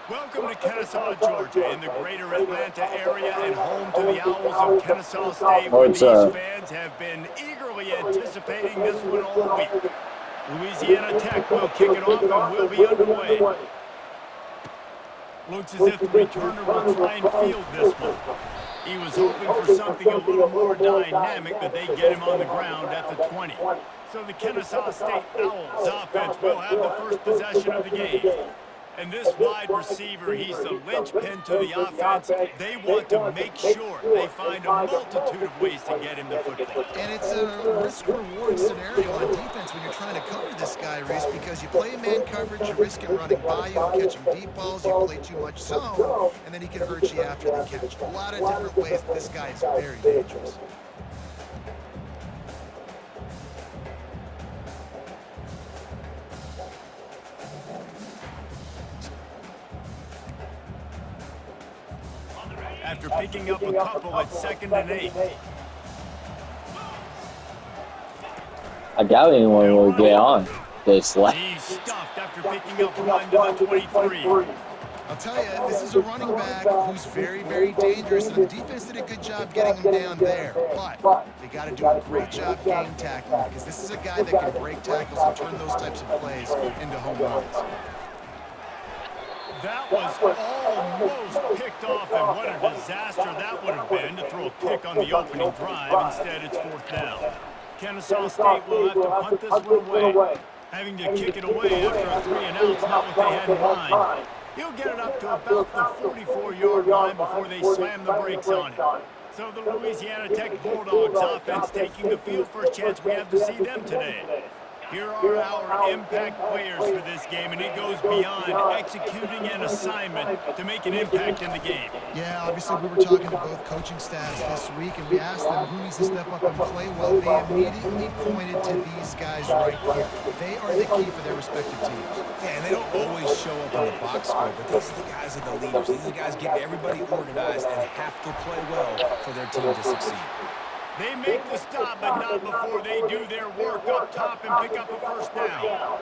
Welcome to Kennesaw, Georgia, in the greater Atlanta area and home to the Owls of Kennesaw State, where What's these up? fans have been eagerly anticipating this one all week. Louisiana Tech will kick it off and will be underway. Looks as if the returner will try and field this one. He was hoping for something a little more dynamic, but they get him on the ground at the 20. So the Kennesaw State Owls offense will have the first possession of the game. And this wide receiver, he's the linchpin to the offense. They want to make sure they find a multitude of ways to get him the football. And it's a risk-reward scenario on defense when you're trying to cover this guy, Reese, because you play man coverage, you risk him running by you, catching deep balls, you play too much zone, and then he can hurt you after the catch. A lot of different ways that this guy is very dangerous. After picking up a couple at 2nd and 8. I doubt anyone will get on this last. He's stuffed after picking up one to the 23. I'll tell you, this is a running back who's very, very dangerous, and the defense did a good job getting him down there. But they got to do a great job game tackling, because this is a guy that can break tackles and turn those types of plays into home runs. That was almost picked off, and what a disaster that would have been to throw a pick on the opening drive. Instead, it's 4th down. Kennesaw State will have to punt this one away. Having to kick it away after a 3-and-out's not what they had in mind. He'll get it up to about the 44-yard line before they slam the brakes on it. So the Louisiana Tech Bulldogs offense taking the field. First chance we have to see them today. Here are our impact players for this game, and it goes beyond executing an assignment to make an impact in the game. Yeah, obviously we were talking to both coaching staffs this week, and we asked them who needs to step up and play well. They immediately pointed to these guys right here. They are the key for their respective teams. Yeah, and they don't always show up in the box score, but these are the guys that are the leaders. These are the guys getting everybody organized and have to play well for their team to succeed. They make the stop, but not before they do their work up top and pick up a first down.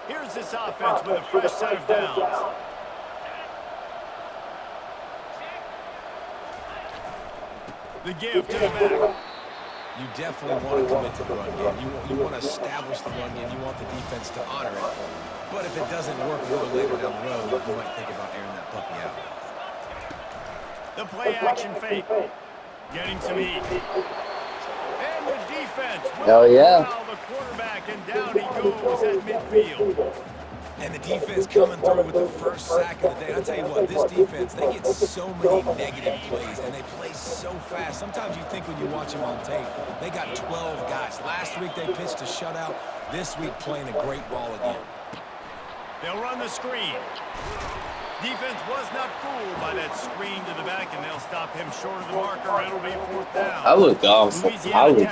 Here's this offense with a fresh set of downs. The give to the back. You definitely want to commit to the run game. You want to establish the run game. You want the defense to honor it. But if it doesn't work a little later down the road, you might think about airing that puppy out. The play action fake. Getting some heat. And the defense will allow the quarterback, and down he goes at midfield. And the defense coming through with the first sack of the day. I'll tell you what, this defense, they get so many negative plays, and they play so fast. Sometimes you think when you watch them on tape, they got 12 guys. Last week they pitched a shutout. This week playing a great ball again. They'll run the screen. Defense was not fooled by that screen to the back, and they'll stop him short of the marker. It'll be 4th down. I would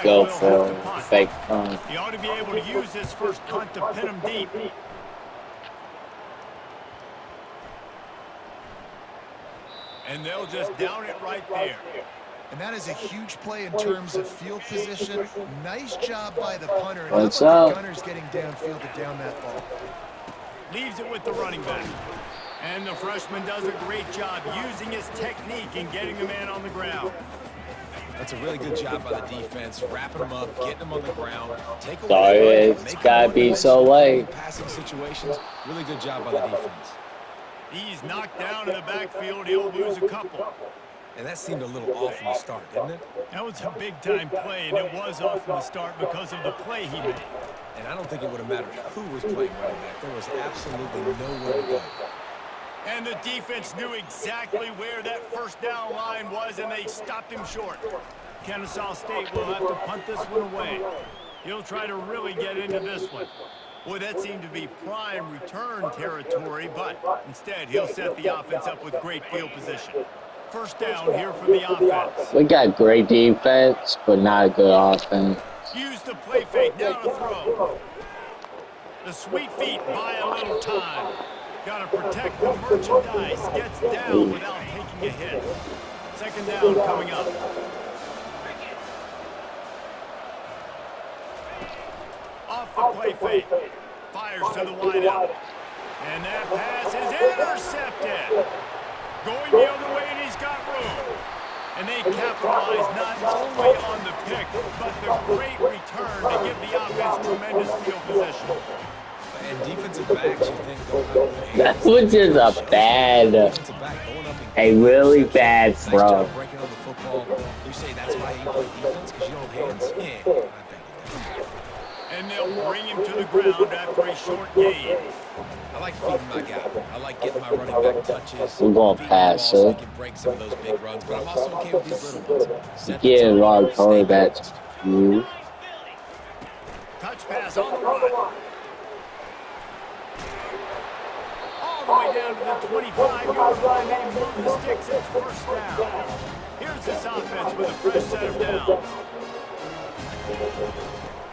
go for fake punt. He ought to be able to use this first punt to pin him deep. And they'll just down it right there. And that is a huge play in terms of field position. Nice job by the punter. And What's how about up? the gunner's getting downfield to down that ball. Leaves it with the running back. And the freshman does a great job using his technique and getting the man on the ground. That's a really good job by the defense, wrapping them up, getting them on the ground. Take away Sorry, the it's gotta be so late. passing situations. Really good job by the defense. He's knocked down in the backfield. He'll lose a couple. And that seemed a little off from the start, didn't it? That was a big-time play, and it was off from the start because of the play he made. And I don't think it would have mattered who was playing running back. There was absolutely nowhere to go. And the defense knew exactly where that first down line was, and they stopped him short. Kennesaw State will have to punt this one away. He'll try to really get into this one. Boy, that seemed to be prime return territory, but instead he'll set the offense up with great field position. First down here for the offense. We got great defense, but not a good offense. Use the play fake, now to throw. The sweet feet buy a little time. Got to protect the merchandise. Gets down without taking a hit. 2nd down coming up. Off the play fake. Fires to the wideout. And that pass is intercepted. Going the other way, and he's got room. And they capitalize not only on the pick, but the great return to give the offense tremendous field position. And defensive backs, you think, don't have good That hands. was just a really bad Nice throw. job breaking on the football. You say that's why you play defense, because you don't have hands? Yeah, I think it does. And they'll bring him to the ground after a short gain. I like feeding my guy. I like getting my running back touches. We're going feeding pass, the ball so sir. he can break some of those big runs. But I'm also okay with these little ones. Set the Get a tone, lot of stay quarterbacks. balanced. Touch pass on the run. All the way down to the 25-yard line. They move the sticks. It's first down. Here's this offense with a fresh set of downs.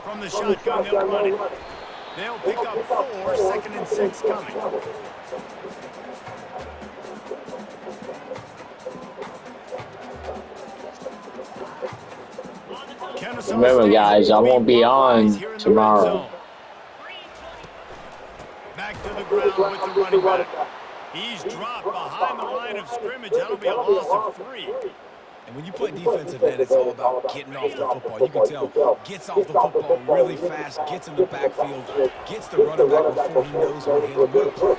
From the shotgun, they'll run it. They'll pick up 4, 2nd and 6 coming. Kennesaw Remember, State guys, I won't be on here in the red tomorrow. zone. Back to the ground with the running back. He's dropped behind the line of scrimmage. That'll be a loss of 3. And when you play defensive end, it's all about getting off the football. You can tell, gets off the football really fast, gets in the backfield, gets the running back before he knows what hit him with. Oh,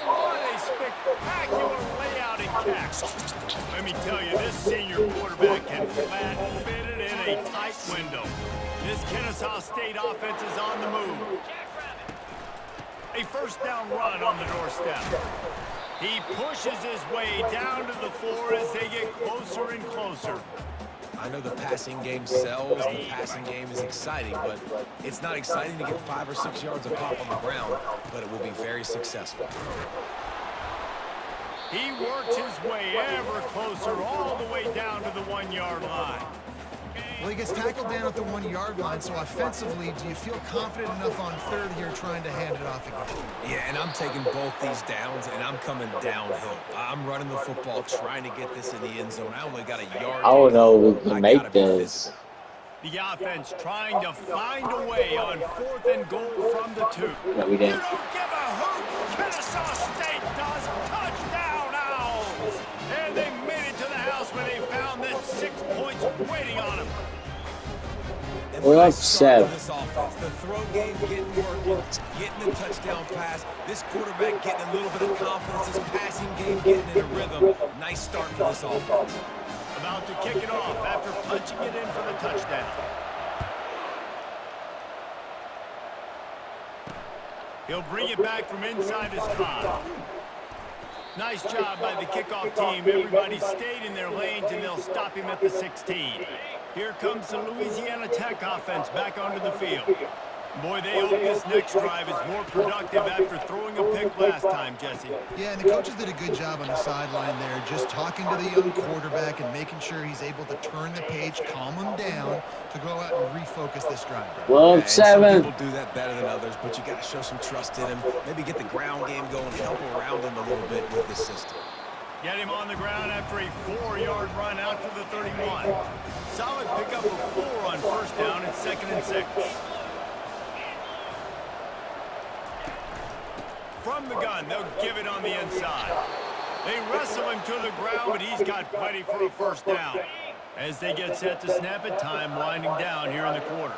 what a spectacular layout and catch. Let me tell you, this senior quarterback can flat fit it in a tight window. This Kennesaw State offense is on the move. A first down run on the doorstep. He pushes his way down to the floor as they get closer and closer. I know the passing game sells, and the passing game is exciting, but it's not exciting to get 5 or 6 yards of pop on the ground, but it will be very successful. He works his way ever closer all the way down to the 1-yard line. Well, he gets tackled down at the 1-yard line, so offensively, do you feel confident enough on third here trying to hand it off again? Yeah, and I'm taking both these downs, and I'm coming downhill. I'm running the football, trying to get this in the end zone. I only got a yard. I don't know if we can make this. The offense trying to find a way on 4th and goal from the 2. No, we You didn't. don't give a hoot. Kennesaw State does. Touchdown, Owls. And they made it to the house when they found that 6 points waiting on them. We're up 7. This offense, the throw game getting working, getting the touchdown pass. This quarterback getting a little bit of confidence. This passing game getting in a rhythm. Nice start for this offense. About to kick it off after punching it in for the touchdown. He'll bring it back from inside his 5. Nice job by the kickoff team. Everybody stayed in their lanes, and they'll stop him at the 16. Here comes the Louisiana Tech offense back onto the field. Boy, they hope this next drive is more productive after throwing a pick last time, Jesse. Yeah, and the coaches did a good job on the sideline there, just talking to the young quarterback and making sure he's able to turn the page, calm him down to go out and refocus this drive. Well, And some 7. people do that better than others, but you got to show some trust in him. Maybe get the ground game going, help around him a little bit with this system. Get him on the ground after a 4-yard run out to the 31. Solid pickup of 4 on first down at 2nd and 6. From the gun, they'll give it on the inside. They wrestle him to the ground, but he's got plenty for a first down. As they get set to snap it, time winding down here in the quarter.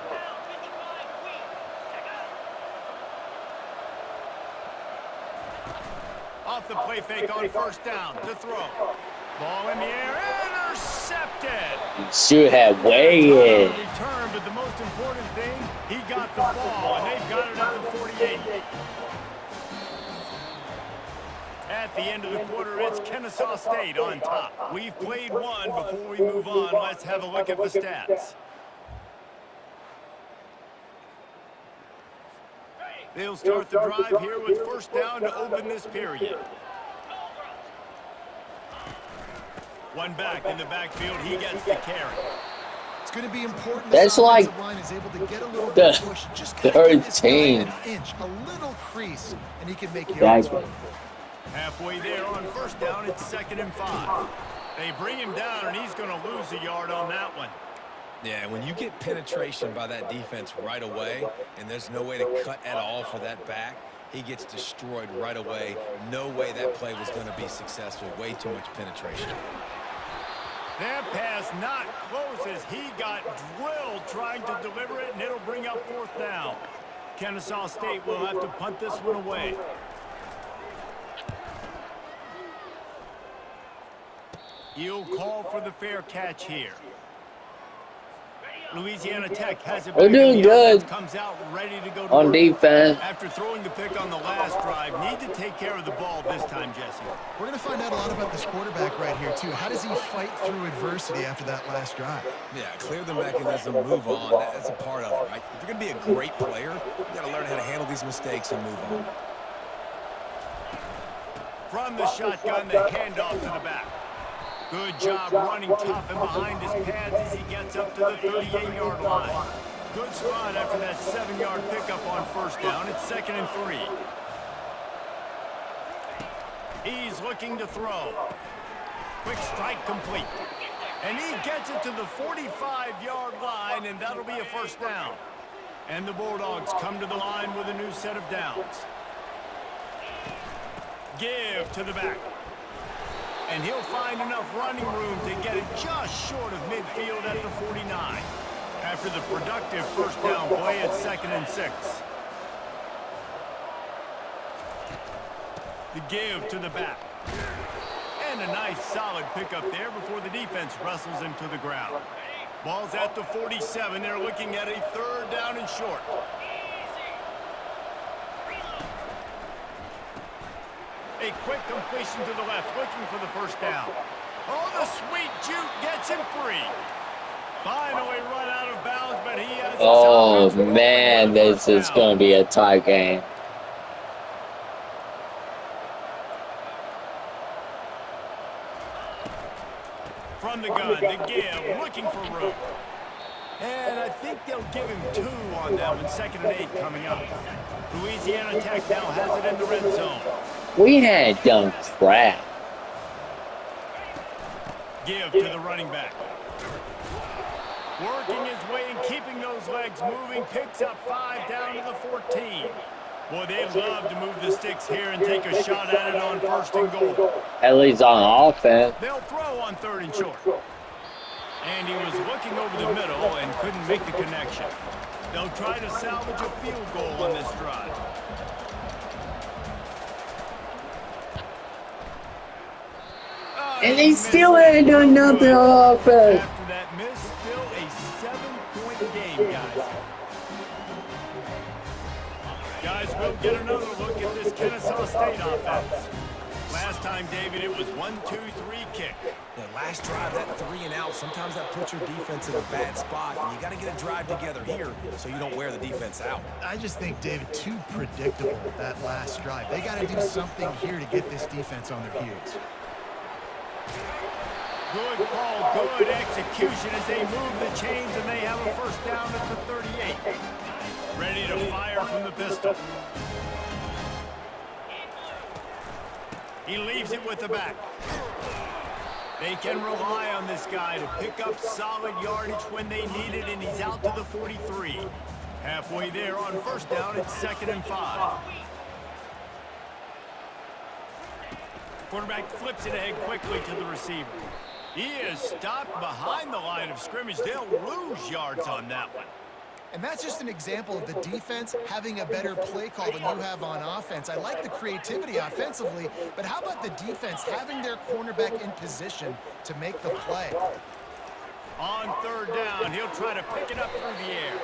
Off the play fake on first down to throw. Ball in the air, intercepted. Should have way in. Return, but the most important thing, he got the ball, and they've got it at the 48. At the end of the quarter, it's Kennesaw State on top. We've played one. Before we move on, let's have a look at the stats. They'll start the drive here with first down to open this period. One back in the backfield. He gets the carry. It's going to be important. That's like line is able to get a little the bit of push, just kind of give this guy 13. an inch, a little crease, and he can make you. Exactly. Halfway there on first down, it's 2nd and 5. They bring him down, and he's going to lose a yard on that one. Yeah, when you get penetration by that defense right away, and there's no way to cut at all for that back, he gets destroyed right away. No way that play was going to be successful. Way too much penetration. That pass not close as he got drilled trying to deliver it, and it'll bring up 4th down. Kennesaw State will have to punt this one away. He'll call for the fair catch here. Louisiana Tech has it. We're doing good comes out ready to go to on work. defense. After throwing the pick on the last drive, need to take care of the ball this time, Jesse. We're going to find out a lot about this quarterback right here, too. How does he fight through adversity after that last drive? Yeah, clear the mechanism, move on. That's a part of it, right? If you're going to be a great player, you got to learn how to handle these mistakes and move on. From the shotgun, the handoff to the back. Good job running tough and behind his pads as he gets up to the 38-yard line. Good spot after that 7-yard pickup on 1st down. It's 2nd and 3. He's looking to throw. Quick strike complete. And he gets it to the 45-yard line, and that'll be a 1st down. And the Bulldogs come to the line with a new set of downs. Give to the back. And he'll find enough running room to get it just short of midfield at the 49. After the productive 1st down play, it's 2nd and 6. The give to the back. And a nice solid pickup there before the defense wrestles him to the ground. Ball's at the 47. They're looking at a 3rd down and short. A quick completion to the left, looking for the 1st down. Oh, the sweet juke gets him free. Finally run out of bounds, but he has... Oh, man, this is going to be a tie game. From the gun, the give, looking for room. And I think they'll give him 2 on that one. 2nd and 8 coming up. Louisiana Tech now has it in the red zone. We had done crap. Give to the running back. Working his way and keeping those legs moving. Picks up 5 down to the 14. Boy, they love to move the sticks here and take a shot at it on 1st and goal. At least on offense. They'll throw on 3rd and short. And he was looking over the middle and couldn't make the connection. They'll try to salvage a field goal on this drive. And they still ain't doing nothing on offense. After that miss, still a 7-point game, guys. Guys, we'll get another look at this Kennesaw State offense. Last time, David, it was 1-2-3 kick. The last drive, that 3 and out, sometimes that puts your defense in a bad spot, and you got to get a drive together here so you don't wear the defense out. I just think, David, too predictable that last drive. They got to do something here to get this defense on their heels. Good call, good execution as they move the chains, and they have a 1st down at the 38. Ready to fire from the pistol. He leaves it with the back. They can rely on this guy to pick up solid yardage when they need it, and he's out to the 43. Halfway there on 1st down, it's 2nd and 5. Quarterback flips it ahead quickly to the receiver. He is stopped behind the line of scrimmage. They'll lose yards on that one. And that's just an example of the defense having a better play call than you have on offense. I like the creativity offensively, but how about the defense having their cornerback in position to make the play? On 3rd down, he'll try to pick it up through the air.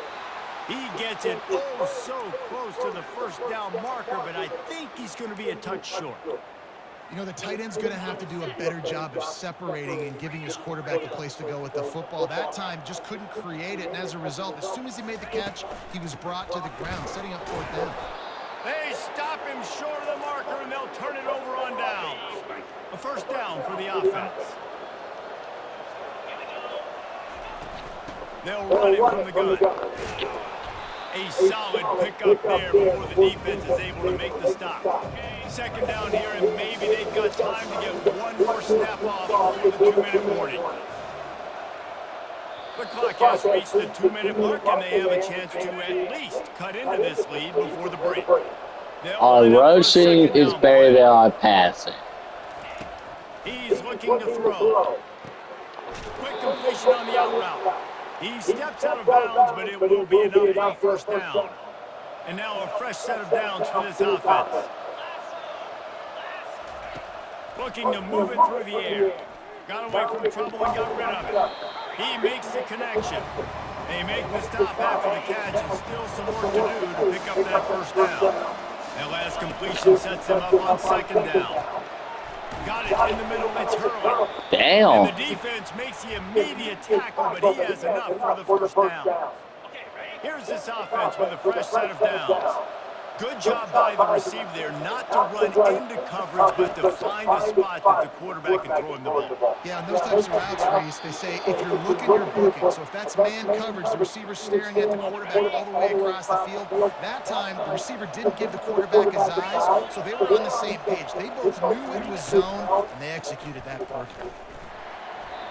He gets it oh so close to the 1st down marker, but I think he's going to be a touch short. You know, the tight end's going to have to do a better job of separating and giving his quarterback a place to go with the football. That time just couldn't create it, and as a result, as soon as he made the catch, he was brought to the ground, setting up 4th down. They stop him short of the marker, and they'll turn it over on downs. A 1st down for the offense. They'll run it from the gun. A solid pickup there before the defense is able to make the stop. 2nd down here, and maybe they've got time to get one more snap off before the 2-minute warning. The clock has reached the 2-minute mark, and they have a chance to at least cut into this lead before the break. They'll Our line up for a rushing second is down better play. than our passing. He's looking to throw. Quick completion on the out route. He steps out of bounds, but it will be enough for a first down. And now a fresh set of downs for this offense. Looking to move it through the air. Got away from trouble and got rid of it. He makes the connection. They make the stop after the catch, and still some work to do to pick up that first down. That last completion sets them up on second down. Got it in the middle. It's Hurley. Damn. And the defense makes the immediate tackle, but he has enough for the first down. Here's this offense with a fresh set of downs. Good job by the receiver there not to run into coverage, but to find a spot that the quarterback can throw him the ball. Yeah, and those types of routes, Reese, they say if you're looking, you're booking. So if that's man coverage, the receiver's staring at the quarterback all the way across the field. That time, the receiver didn't give the quarterback his eyes, so they were on the same page. They both knew it was zone, and they executed that perfectly.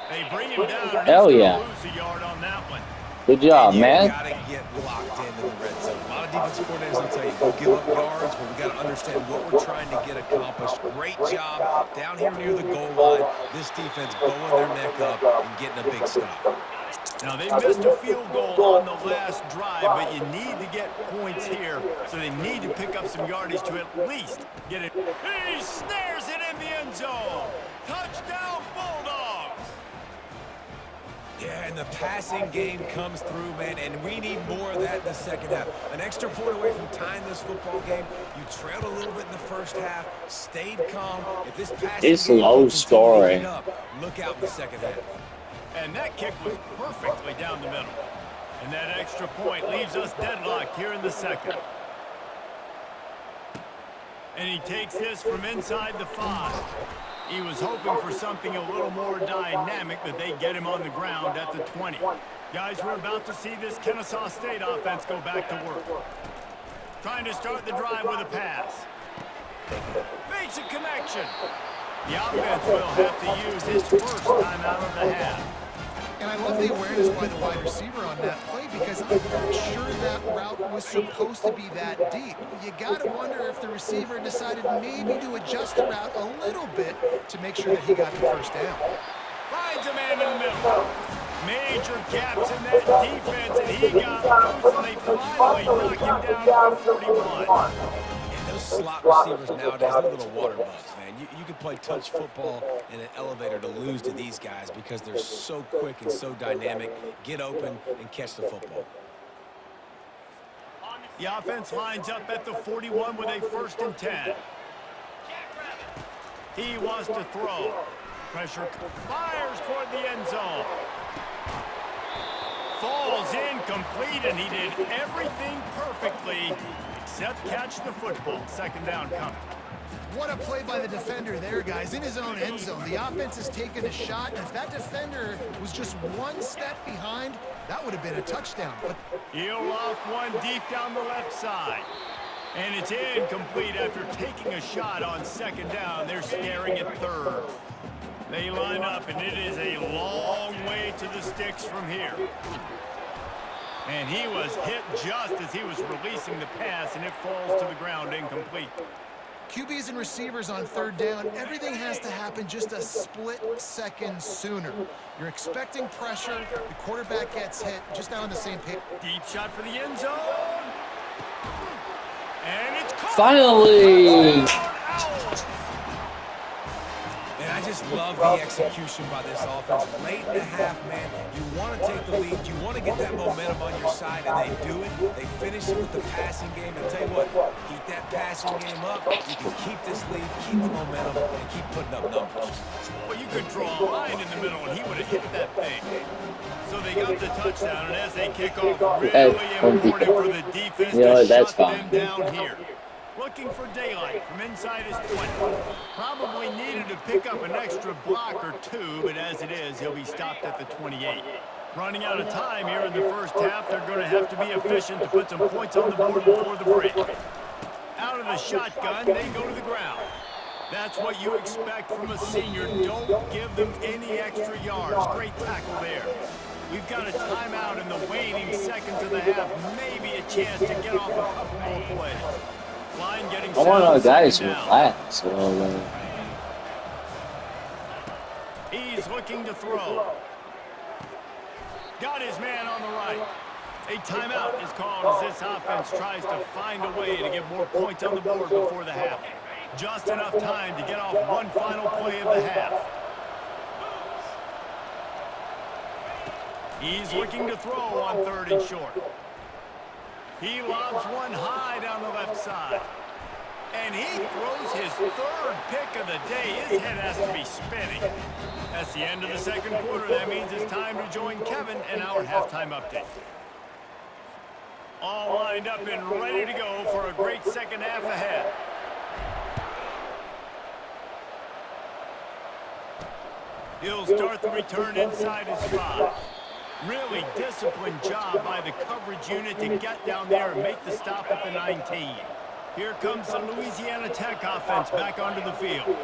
They bring him down, and Hell he's yeah. going to lose a yard on that one. Good job, You man. got to get locked into the red zone. A lot of defensive coordinators will tell you, go give up yards, but we got to understand what we're trying to get accomplished. Great job down here near the goal line. This defense bowing their neck up and getting a big stop. Now, they missed a field goal on the last drive, but you need to get points here, so they need to pick up some yardage to at least get it. He snares it in the end zone. Touchdown, Bulldogs. Yeah, and the passing game comes through, man, and we need more of that in the second half. An extra point away from tying this football game. You trailed a little bit in the first half, stayed calm. If this passing It's game low can continue to scoring. heat up, look out in the second half. And that kick was perfectly down the middle. And that extra point leaves us deadlocked here in the second. And he takes this from inside the 5. He was hoping for something a little more dynamic, but they get him on the ground at the 20. Guys, we're about to see this Kennesaw State offense go back to work. Trying to start the drive with a pass. Makes a connection. The offense will have to use his first time out of the half. And I love the awareness by the wide receiver on that play because I'm not sure that route was supposed to be that deep. You got to wonder if the receiver decided maybe to adjust the route a little bit to make sure that he got the first down. Finds a man in the middle. Major gaps in that defense, and he got loose, and they finally knock him down at the 41. And those slot receivers nowadays, they're little water bugs, man. You can play touch football in an elevator to lose to these guys because they're so quick and so dynamic. Get open and catch the football. The offense lines up at the 41 with a 1st and 10. He wants to throw. Pressure fires toward the end zone. Falls incomplete, and he did everything perfectly except catch the football. Second down coming. What a play by the defender there, guys, in his own end zone. The offense has taken a shot, and if that defender was just one step behind, that would have been a touchdown. But he'll loft one deep down the left side. And it's incomplete after taking a shot on second down. They're staring at third. They line up, and it is a long way to the sticks from here. And he was hit just as he was releasing the pass, and it falls to the ground incomplete. QBs and receivers on third down, everything has to happen just a split second sooner. You're expecting pressure, the quarterback gets hit, just not on the same page. Deep shot for the end zone. And it's caught. Finally! And I just love the execution by this offense. Late in the half, man, you want to take the lead. You want to get that momentum on your side, and they do it. They finish it with the passing game. And tell you what, keep that passing game up. You can keep this lead, keep the momentum, and keep putting up numbers. Well, you could draw a line in the middle, and he would have hit that thing. So they got the touchdown, and as they kick off, really important for the defense to shut them down here. Looking for daylight from inside his 20. Probably needed to pick up an extra block or two, but as it is, he'll be stopped at the 28. Running out of time here in the first half, they're going to have to be efficient to put some points on the board before the break. Out of the shotgun, they go to the ground. That's what you expect from a senior. Don't give them any extra yards. Great tackle there. We've got a timeout in the waning seconds of the half. Maybe a chance to get off a couple more plays. Line getting I want set our on guys second to down. relax a little bit. He's looking to throw. Got his man on the right. A timeout is called as this offense tries to find a way to get more points on the board before the half. Just enough time to get off one final play of the half. He's looking to throw on 3rd and short. He lobs one high down the left side. And he throws his 3rd pick of the day. His head has to be spinning. That's the end of the second quarter. That means it's time to join Kevin in our halftime update. All lined up and ready to go for a great second half ahead. He'll start the return inside his 5. Really disciplined job by the coverage unit to get down there and make the stop at the 19. Here comes the Louisiana Tech offense back onto the field.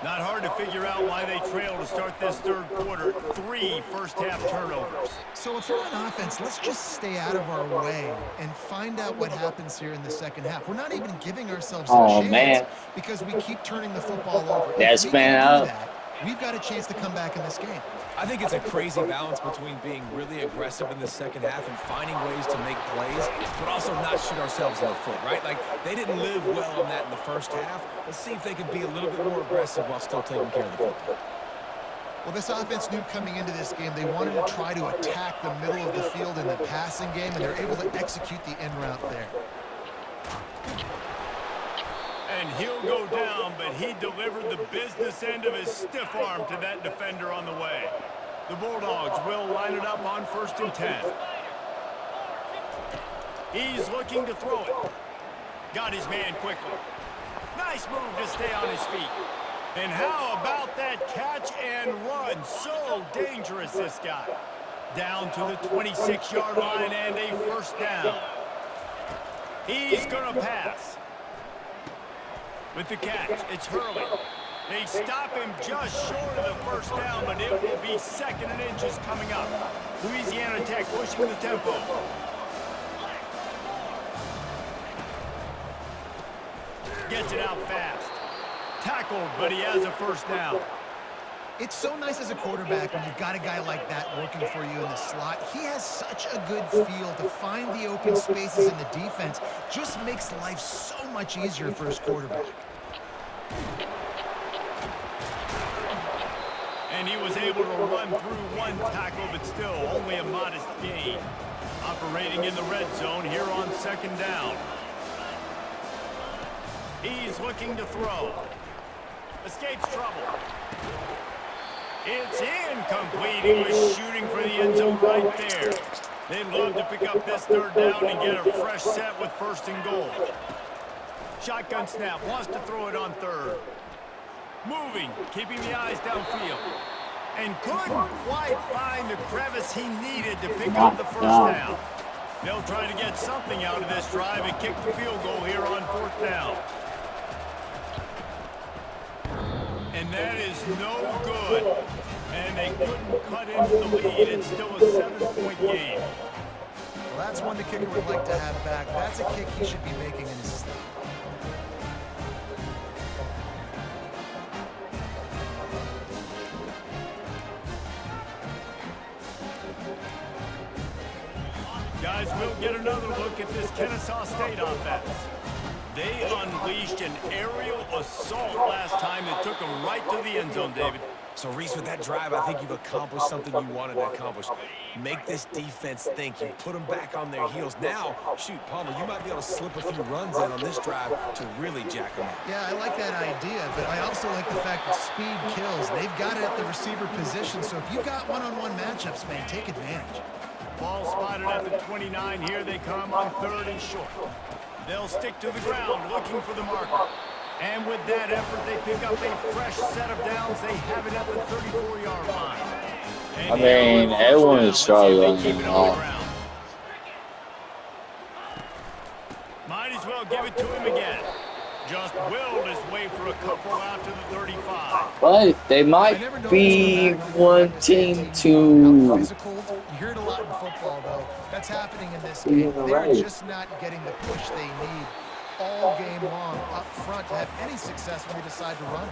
Not hard to figure out why they trail to start this third quarter. 3 first-half turnovers. So if we're on offense, let's just stay out of our way and find out what happens here in the second half. We're not even giving ourselves a chance man. because we keep turning the football over. Yes, If we man, can do up. that, we've got a chance to come back in this game. I think it's a crazy balance between being really aggressive in the second half and finding ways to make plays, but also not shoot ourselves in the foot, right? Like, they didn't live well on that in the first half. Let's see if they can be a little bit more aggressive while still taking care of the football. Well, this offense knew coming into this game they wanted to try to attack the middle of the field in the passing game, and they're able to execute the in route there. And he'll go down, but he delivered the business end of his stiff arm to that defender on the way. The Bulldogs will line it up on 1st and 10. He's looking to throw it. Got his man quickly. Nice move to stay on his feet. And how about that catch and run? So dangerous, this guy. Down to the 26-yard line and a 1st down. He's going to pass. With the catch, it's Hurley. They stop him just short of the 1st down, but it will be 2nd and inches coming up. Louisiana Tech pushing the tempo. Gets it out fast. Tackled, but he has a 1st down. It's so nice as a quarterback when you've got a guy like that working for you in the slot. He has such a good feel to find the open spaces in the defense. Just makes life so much easier for his quarterback. And he was able to run through 1 tackle, but still only a modest gain. Operating in the red zone here on 2nd down. He's looking to throw. Escapes trouble. It's incomplete. He was shooting for the end zone right there. They'd love to pick up this 3rd down and get a fresh set with 1st and goal. Shotgun snap. Wants to throw it on 3rd. Moving. Keeping the eyes downfield. And couldn't quite find the crevice he needed to pick up the 1st down. They'll try to get something out of this drive and kick the field goal here on 4th down. And that is no good. And they couldn't cut into the lead. It's still a 7-point game. Well, that's one the kicker would like to have back. That's a kick he should be making in his sleep. Guys, we'll get another look at this Kennesaw State offense. They unleashed an aerial assault last time that took them right to the end zone, David. So, Reese, with that drive, I think you've accomplished something you wanted to accomplish. Make this defense think. You put them back on their heels. Now, shoot, Palmer, you might be able to slip a few runs in on this drive to really jack them up. Yeah, I like that idea, but I also like the fact that speed kills. They've got it at the receiver position, so if you've got one-on-one matchups, man, take advantage. Ball spotted at the 29. Here they come on 3rd and short. They'll stick to the ground looking for the marker. And with that effort, they pick up a fresh set of downs. They have it at the 34-yard line. And I mean, everyone is struggling. Might as well give it to him again. Just willed his way for a couple out to the 35. But they might be wanting to. Physical. You hear it a lot in football, though. That's happening in this game. They're just not getting the push they need. all game long up front to have any success when they decide to run.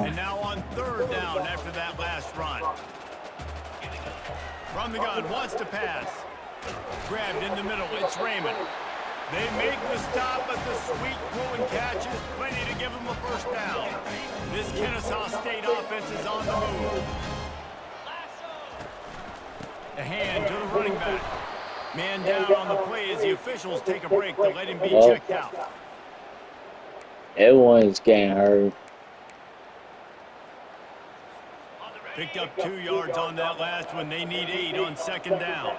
And now on third down after that last run. From the gun, wants to pass. Grabbed in the middle, it's Raymond. They make the stop, but the sweet throwing catch is plenty to give them a first down. This Kennesaw State offense is on the move. A hand to the running back. Man down on the play as the officials take a break to let him be checked out. Everyone's getting hurt. Picked up 2 yards on that last one. They need 8 on second down.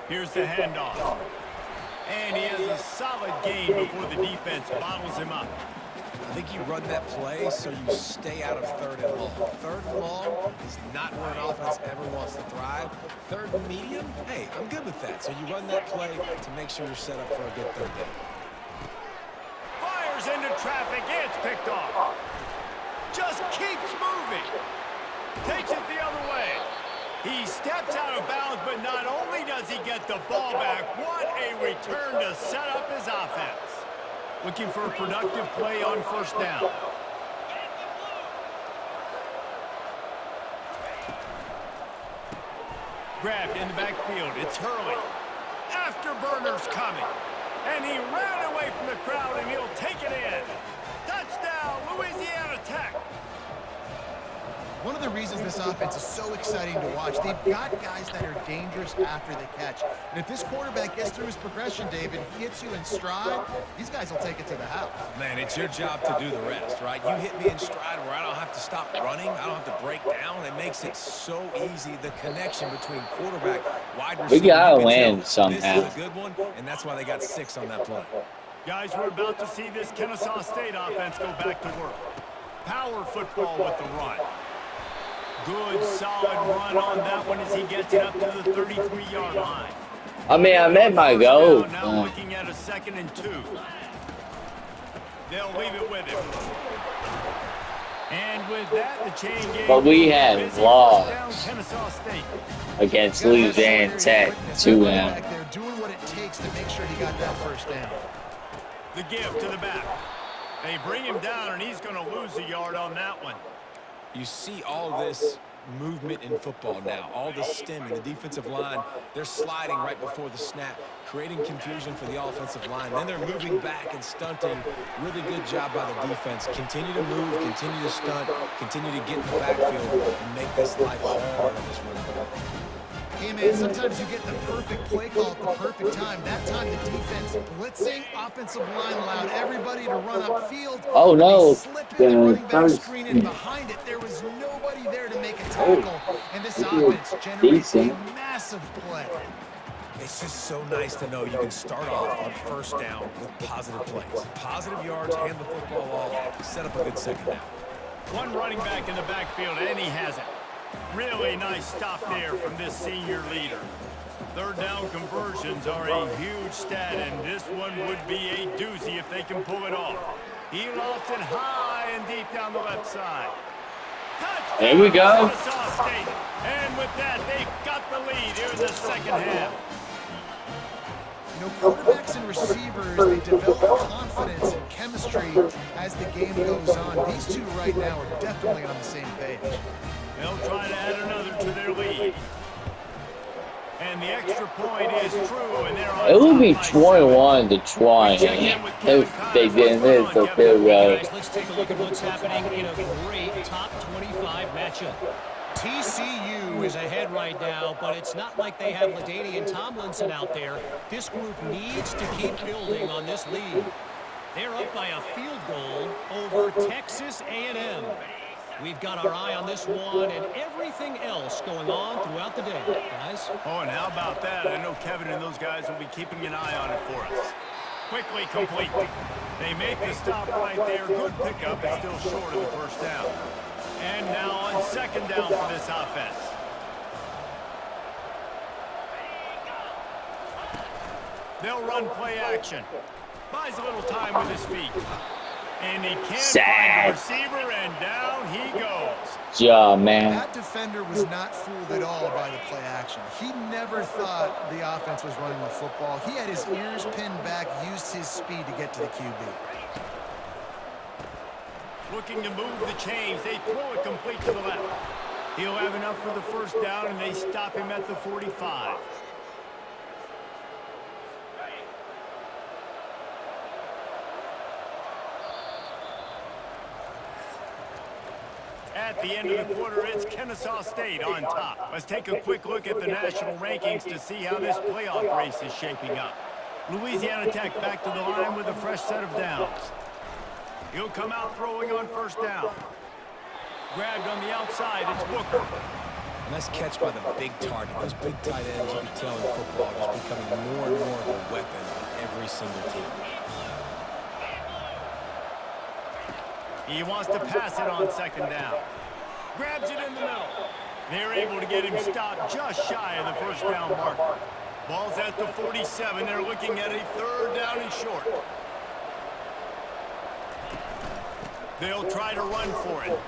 Here's the handoff. And he has a solid gain before the defense bottles him up. I think you run that play so you stay out of third and long. Third and long is not where an offense ever wants to thrive. Third and medium, hey, I'm good with that. So you run that play to make sure you're set up for a good third down. Fires into traffic. It's picked off. Just keeps moving. Takes it the other way. He steps out of bounds, but not only does he get the ball back, what a return to set up his offense. Looking for a productive play on first down. Grabbed in the backfield. It's Hurley. Afterburners coming. And he ran away from the crowd, and he'll take it in. Touchdown, Louisiana Tech. One of the reasons this offense is so exciting to watch, they've got guys that are dangerous after the catch. And if this quarterback gets through his progression, David, he hits you in stride, these guys will take it to the house. Man, it's your job to do the rest, right? You hit me in stride where I don't have to stop running. I don't have to break down. It makes it so easy, the connection between quarterback, wide receiver. We gotta win somehow. This is a good one, and that's why they got 6 on that play. Guys, we're about to see this Kennesaw State offense go back to work. Power football with the run. Good, solid run on that one as he gets it up to the 33-yard line. I mean, I meant my goal. Now looking at a 2nd and 2. They'll leave it with him. And with that, the chain game. But we have lost Kennesaw State against Louisiana Tech 2-0. They're doing what it takes to make sure he got that first down. The give to the back. They bring him down, and he's going to lose a yard on that one. You see all this movement in football now, all the stemming, the defensive line, they're sliding right before the snap, creating confusion for the offensive line. Then they're moving back and stunting. Really good job by the defense. Continue to move, continue to stunt, continue to get in the backfield and make this life hard on this running back. Hey, man, sometimes you get the perfect play call at the perfect time. That time the defense blitzing, offensive line allowed everybody to run upfield. Oh, no. Slipped in the running back screen, and behind it, there was nobody there to make a tackle. And this offense generates a massive play. It's just so nice to know you can start off on first down with positive plays. Positive yards, hand the football off, set up a good second down. One running back in the backfield, and he has it. Really nice stop there from this senior leader. Third down conversions are a huge stat, and this one would be a doozy if they can pull it off. He lofts it high and deep down the left side. Touchdown, there we go. Kennesaw State. And with that, they've got the lead here in the second half. You know, quarterbacks and receivers, they develop confidence and chemistry as the game goes on. These two right now are definitely on the same page. They'll try to add another to their lead. And the extra point is true, and they're on. It would be 21 to 20 if they didn't hit the field goal. Guys, let's take a look at what's happening in a great top 25 matchup. TCU is ahead right now, but it's not like they have LaDainian Tomlinson out there. This group needs to keep building on this lead. They're up by a field goal over Texas A&M. We've got our eye on this one and everything else going on throughout the day, guys. Oh, and how about that? I know Kevin and those guys will be keeping an eye on it for us. Quickly complete. They make the stop right there. Good pickup, but still short of the first down. And now on second down for this offense. They'll run play action. Buys a little time with his feet. And he can't find the Sad. receiver, and down he goes. Yeah, man. That defender was not fooled at all by the play action. He never thought the offense was running the football. He had his ears pinned back, used his speed to get to the QB. Looking to move the chains. They throw it complete to the left. He'll have enough for the first down, and they stop him at the 45. At the end of the quarter, it's Kennesaw State on top. Let's take a quick look at the national rankings to see how this playoff race is shaping up. Louisiana Tech back to the line with a fresh set of downs. He'll come out throwing on first down. Grabbed on the outside, it's Booker. A nice catch by the big target. Those big tight ends, you can tell in football, are just becoming more and more of a weapon on every single team. He wants to pass it on second down. Grabs it in the middle. They're able to get him stopped just shy of the first down marker. Ball's at the 47. They're looking at a third down and short. They'll try to run for it.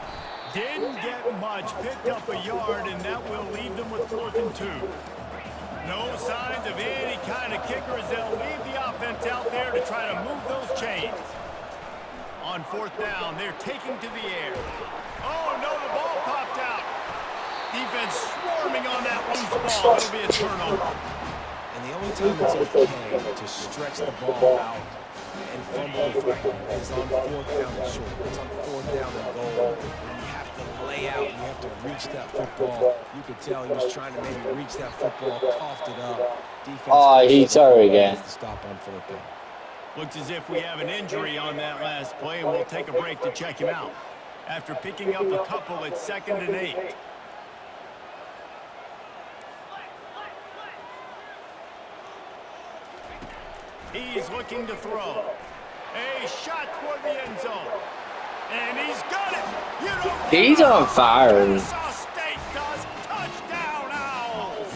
Didn't get much. Picked up a yard, and that will leave them with 4th and 2. No signs of any kind of kicker as they'll leave the offense out there to try to move those chains. On 4th down, they're taking to the air. Oh, no, the ball popped out. Defense swarming on that loose ball. It'll be a turnover. And the only time it's okay to stretch the ball out and fumble the football is on 4th down and short. It's on 4th down and goal. When you have to lay out, you have to reach that football. You could tell he was trying to maybe reach that football, coughed it up. Defense He's hurt again. to stop on 4th down. Looks as if we have an injury on that last play, and we'll take a break to check him out. After picking up a couple, it's 2nd and 8. He's looking to throw. A shot toward the end zone. And he's got it. You don't He's on fire. Kennesaw State does. Touchdown, Owls.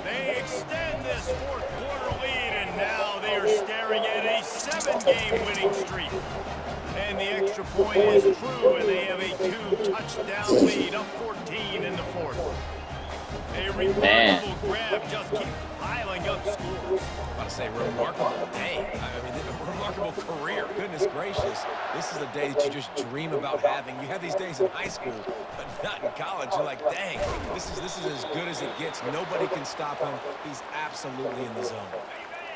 They extend this 4th quarter lead, and now they are staring at a 7-game winning streak. And the extra point is true, and they have a 2-touchdown lead, up 14 in the 4th. A remarkable grab just keeps piling up scores. I'm about to say, remarkable day. I mean, a remarkable career. Goodness gracious. This is a day that you just dream about having. You have these days in high school, but not in college. You're like, dang, this is as good as it gets. Nobody can stop him. He's absolutely in the zone.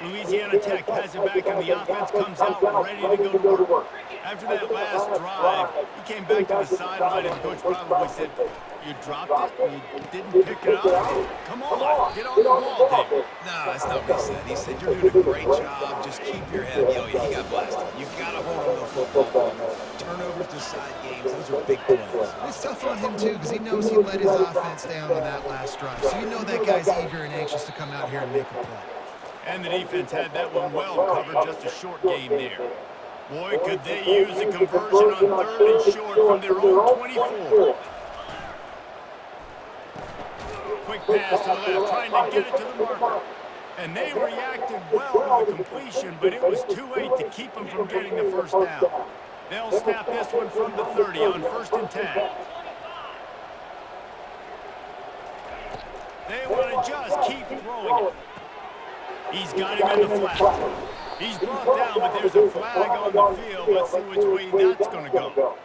Louisiana Tech has it back, and the offense comes out ready to go to work. After that last drive, he came back to the sideline, and the coach probably said, "You dropped it? You didn't pick it up? Come on, get on the ball, David." No, that's not what he said. He said, you're doing a great job. Just keep your head up. Yo, he got blasted. You got to hold on to the football. Turnovers decide games. Those are big plays. It's tough on him, too, because he knows he let his offense down on that last drive. So you know that guy's eager and anxious to come out here and make a play. And the defense had that one well covered, just a short game there. Boy, could they use a conversion on 3rd and short from their own 24. Quick pass to the left, trying to get it to the marker. And they reacted well to the completion, but it was too late to keep them from getting the first down. They'll snap this one from the 30 on 1st and 10. They want to just keep throwing it. He's got him in the flat. He's brought down, but there's a flag on the field. Let's see which way that's going to go.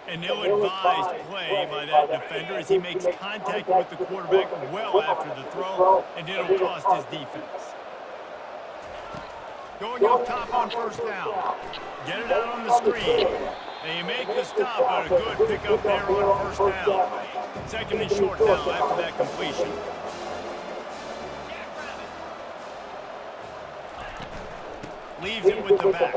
An ill-advised play by that defender as he makes contact with the quarterback well after the throw, and it'll cost his defense. Going up top on 1st down. Get it out on the screen. They make the stop, but a good pickup there on 1st down. 2nd and short now after that completion. Leaves it with the back.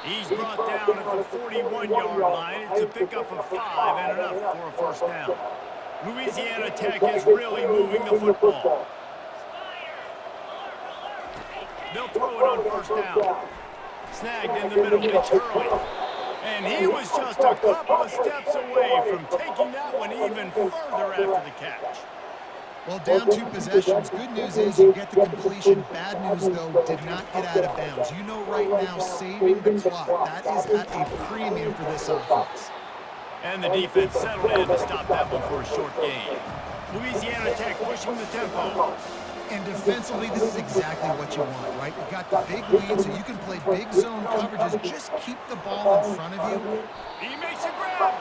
He's brought down at the 41-yard line. It's a pickup of 5 and enough for a 1st down. Louisiana Tech is really moving the football. They'll throw it on 1st down. Snagged in the middle, it's Hurley. And he was just a couple of steps away from taking that one even further after the catch. Well, down 2 possessions. Good news is you get the completion. Bad news, though, did not get out of bounds. You know right now, saving the clock, that is at a premium for this offense. And the defense settled in to stop that one for a short gain. Louisiana Tech pushing the tempo. And defensively, this is exactly what you want, right? You got the big lead, so you can play big zone coverages. Just keep the ball in front of you. He makes a grab.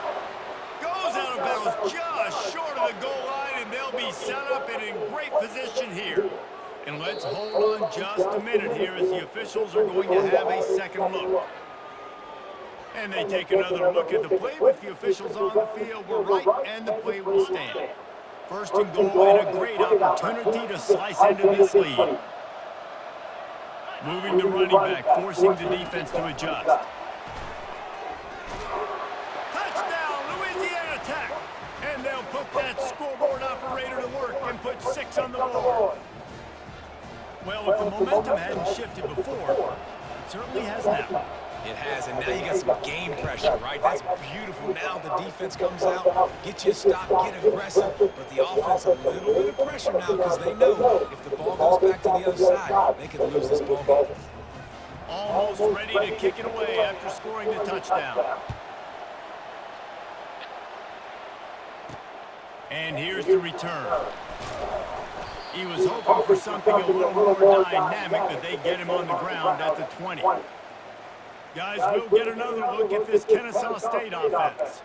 Goes out of bounds just short of the goal line, and they'll be set up and in great position here. And let's hold on just a minute here as the officials are going to have a second look. And they take another look at the play with the officials on the field. We're right, and the play will stand. First and goal, and a great opportunity to slice into this lead. Moving the running back, forcing the defense to adjust. Touchdown, Louisiana Tech. And they'll put that scoreboard operator to work and put 6 on the board. Well, if the momentum hadn't shifted before, it certainly has now. It has, and now you got some game pressure, right? That's beautiful. Now the defense comes out, get you a stop, get aggressive, but the offense a little bit of pressure now because they know if the ball goes back to the other side, they could lose this ball game. Almost ready to kick it away after scoring the touchdown. And here's the return. He was hoping for something a little more dynamic, but they get him on the ground at the 20. Guys, we'll get another look at this Kennesaw State offense.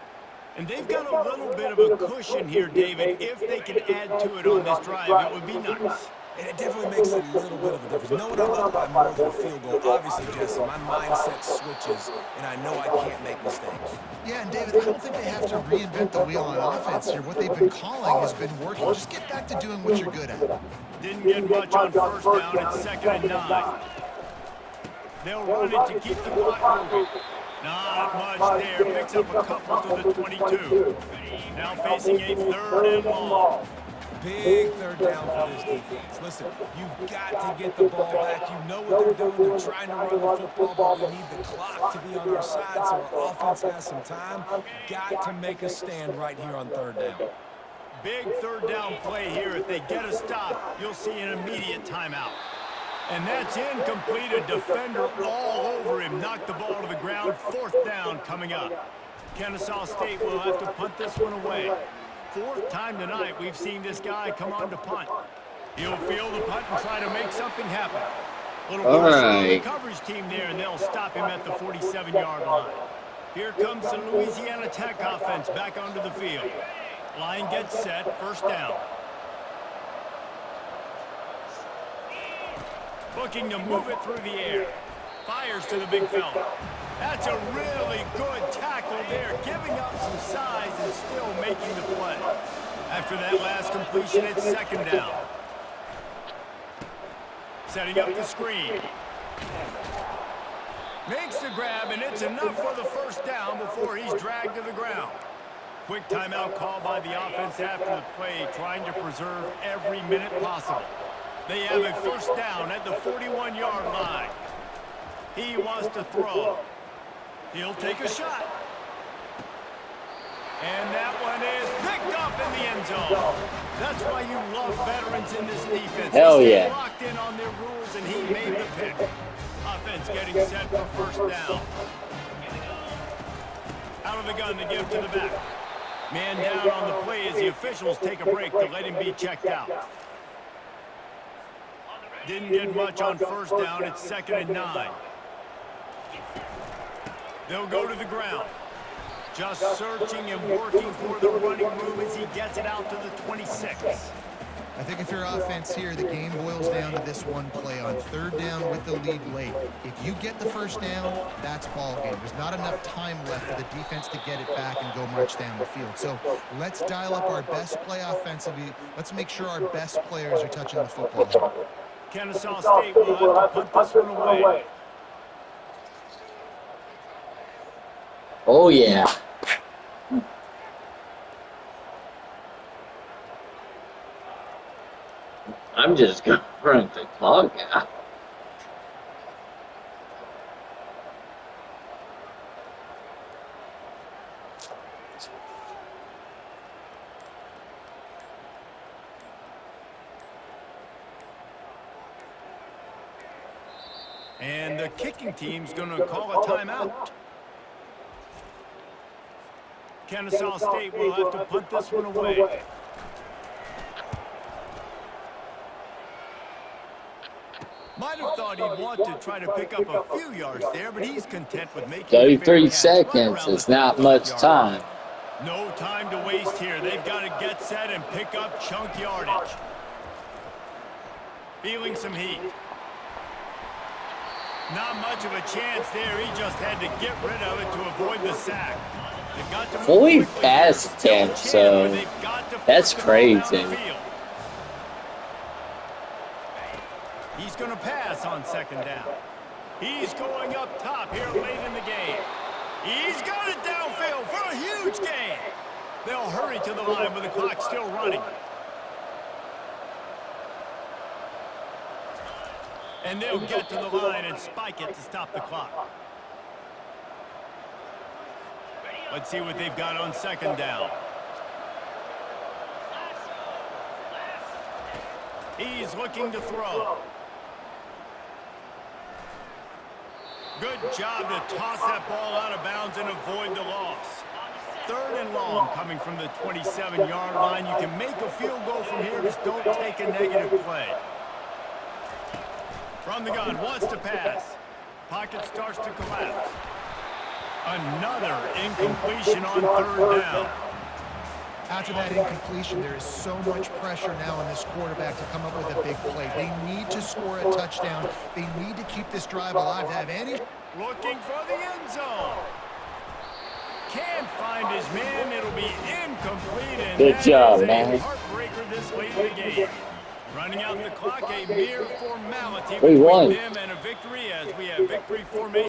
And they've got a little bit of a cushion here, David. If they can add to it on this drive, it would be nice. And it definitely makes a little bit of a difference. Knowing I'm up by more than a field goal, obviously, Jesse, my mindset switches, and I know I can't make mistakes. Yeah, and David, I don't think they have to reinvent the wheel on offense here. What they've been calling has been working. Just get back to doing what you're good at. Didn't get much on first down. It's 2nd and 9. They'll run it to keep the clock moving. Not much there. Picks up a couple to the 22. Now facing a 3rd and long. Big 3rd down for this defense. Listen, you've got to get the ball back. You know what they're doing. They're trying to run the football, but we need the clock to be on our side so our offense has some time. Got to make a stand right here on 3rd down. Big 3rd down play here. If they get a stop, you'll see an immediate timeout. And that's incomplete. A defender all over him. Knocked the ball to the ground. 4th down coming up. Kennesaw State will have to punt this one away. 4th time tonight we've seen this guy come on to punt. He'll field the punt and try to make something happen. Little pressure on the coverage team there, and they'll stop him at the 47-yard line. Here comes the Louisiana Tech offense back onto the field. Line gets set. 1st down. Looking to move it through the air. Fires to the big fella. That's a really good tackle there, giving up some size and still making the play. After that last completion, it's 2nd down. Setting up the screen. Makes the grab, and it's enough for the 1st down before he's dragged to the ground. Quick timeout call by the offense after the play, trying to preserve every minute possible. They have a 1st down at the 41-yard line. He wants to throw. He'll take a shot. And that one is picked up in the end zone. That's why you love veterans in this defense. Hell yeah. They locked in on their rules, and he made the pick. Offense getting set for 1st down. Out of the gun to give to the back. Man down on the play as the officials take a break to let him be checked out. Didn't get much on 1st down. It's 2nd and 9. They'll go to the ground. Just searching and working for the running room as he gets it out to the 26. I think if you're offense here, the game boils down to this one play on 3rd down with the lead late. If you get the 1st down, that's ball game. There's not enough time left for the defense to get it back and go march down the field. So let's dial up our best play offensively. Let's make sure our best players are touching the football. Kennesaw State will have to punt this one away. Oh, yeah. I'm just going to run the clock out. And the kicking team's going to call a timeout. Kennesaw State will have to punt this one away. Might have thought he'd want to try to pick up a few yards there, but he's content with making 33 seconds is not much time. No time to waste here. They've got to get set and pick up chunk yardage. Feeling some heat. Not much of a chance there. He just had to get rid of it to avoid the sack. They've got to move Fully quickly. past Still a 10, chance, so but they've got to that's force the ball down crazy. the field. He's going to pass on second down. He's going up top here late in the game. He's got it downfield for a huge gain. They'll hurry to the line with the clock still running. And they'll get to the line and spike it to stop the clock. Let's see what they've got on second down. He's looking to throw. Good job to toss that ball out of bounds and avoid the loss. Third and long coming from the 27-yard line. You can make a field goal from here, just don't take a negative play. From the gun, wants to pass. Pocket starts to collapse. Another incompletion on third down. After that incompletion, there is so much pressure now on this quarterback to come up with a big play. They need to score a touchdown. They need to keep this drive alive to have any... Looking for the end zone. Can't find his man. It'll be incomplete. And Good job, that is man. a heartbreaker this late in the game. Running out the clock, a mere formality We between won. them and a victory as we have victory formation.